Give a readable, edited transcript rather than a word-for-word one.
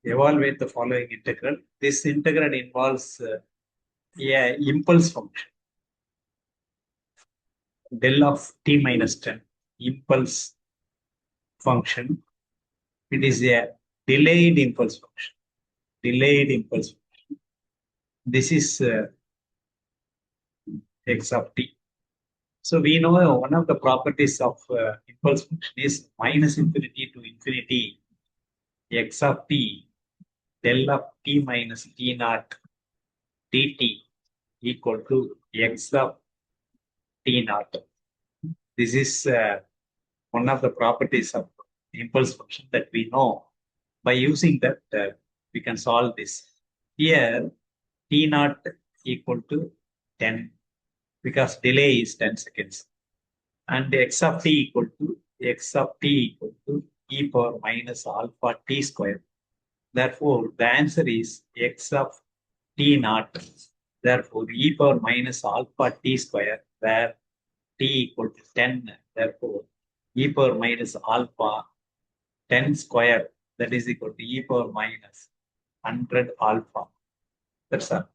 evaluate the following integral. This integral involves a impulse function, del of t minus 10, impulse function. It is a delayed impulse function. Delayed impulse function. This is x of t. So we know one of the properties of impulse function is minus infinity to infinity x of t del of t minus t naught dt equal to x of t naught. This is one of the properties of impulse function that we know. By using that, we can solve this. Here, t naught equal to 10 because delay is 10 seconds. And x of t equal to e power minus alpha t square. Therefore, the answer is x of t naught. Therefore, e power minus alpha t square, where t equal to 10. Therefore, e power minus alpha 10 square, that is equal to e power minus 100 alpha. That's all.